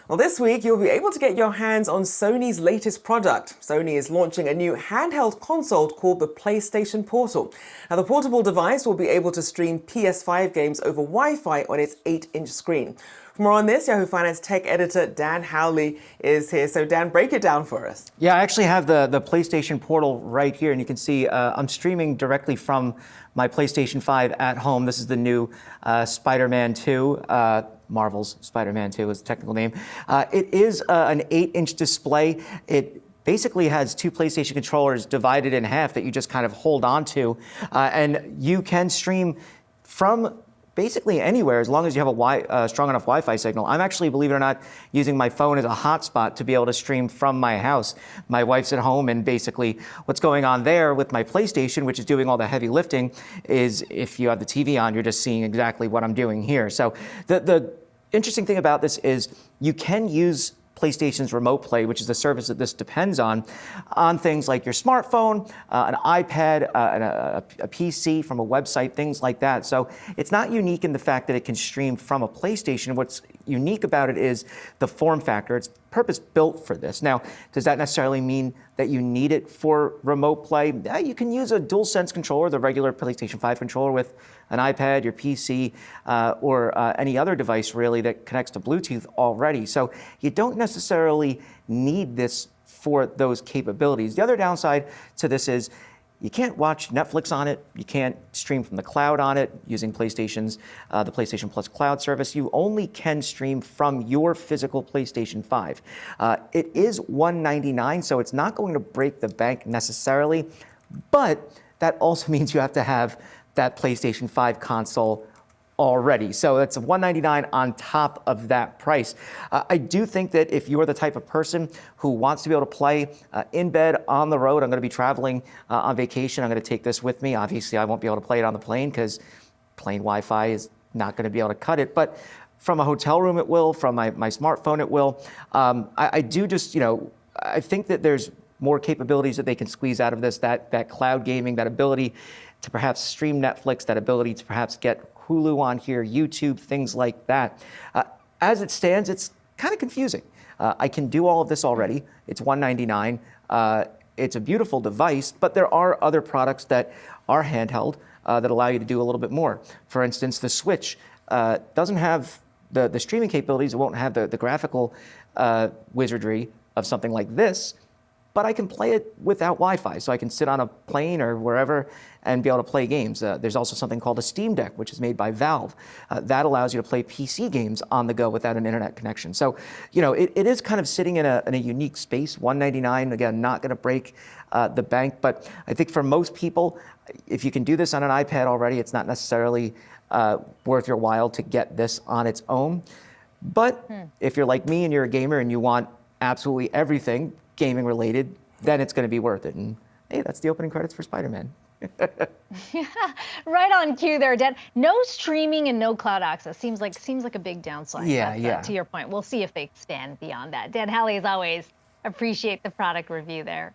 Well, this week you'll be able to get your hands on Sony's latest product. Sony is launching a new handheld console called the PlayStation Portal. Now, the portable device will be able to stream PS5 games over Wi-Fi on its 8-inch screen. For more on this, Yahoo Finance tech editor Dan Howley is here. So Dan, break it down for us. Yeah, I actually have the PlayStation Portal right here, and you can see I'm streaming directly from my PlayStation 5 at home. This is the new SpiderMan II. Marvel's SpiderMan II is the technical name. It is an 8-inch display. It basically has two PlayStation controllers divided in half that you just kind of hold on to, and you can stream from basically anywhere as long as you have a strong enough Wi-Fi signal. I'm actually, believe it or not, using my phone as a hotspot to be able to stream from my house. My wife's at home, and basically what's going on there with my PlayStation, which is doing all the heavy lifting, is if you have the TV on, you're just seeing exactly what I'm doing here. So the interesting thing about this is you can use PlayStation's Remote Play, which is the service that this depends on things like your smartphone, an iPad, a PC from a website, things like that. So it's not unique in the fact that it can stream from a PlayStation. What's unique about it is the form factor. It's purpose-built for this. Now, does that necessarily mean that you need it for Remote Play? Yeah, you can use a DualSense controller, the regular PlayStation 5 controller, with an iPad, your PC, or any other device really that connects to Bluetooth already. So you don't necessarily need this for those capabilities. The other downside to this is you can't watch Netflix on it. You can't stream from the cloud on it using PlayStation's, the PlayStation Plus cloud service. You only can stream from your physical PlayStation 5. It is $199, so it's not going to break the bank necessarily, but that also means you have to have that PlayStation 5 console already. So that's $199 on top of that price. I do think that if you're the type of person who wants to be able to play in bed, on the road, I'm going to be traveling on vacation, I'm going to take this with me. Obviously, I won't be able to play it on the plane because plane Wi-Fi is not going to be able to cut it. But from a hotel room, it will. From my smartphone, it will. I do just, I think that there's more capabilities that they can squeeze out of this, that cloud gaming, that ability to perhaps stream Netflix, that ability to perhaps get Hulu on here, YouTube, things like that. As it stands, it's kind of confusing. I can do all of this already. It's $199. It's a beautiful device, but there are other products that are handheld that allow you to do a little bit more. For instance, the Switch doesn't have the streaming capabilities. It won't have the graphical wizardry of something like this, but I can play it without Wi-Fi. So I can sit on a plane or wherever and be able to play games. There's also something called a Steam Deck, which is made by Valve. That allows you to play PC games on the go without an internet connection. So, it is kind of sitting in a unique space. $199, again, not gonna break the bank, but I think for most people, if you can do this on an iPad already, it's not necessarily worth your while to get this on its own. But if you're like me and you're a gamer and you want absolutely everything gaming related, then it's going to be worth it. And hey, that's the opening credits for Spider-Man. Yeah, right on cue there, Dan. No streaming and no cloud access seems like a big downside. Yeah. To your point, we'll see if they expand beyond that. Dan Howley, as always, appreciate the product review there.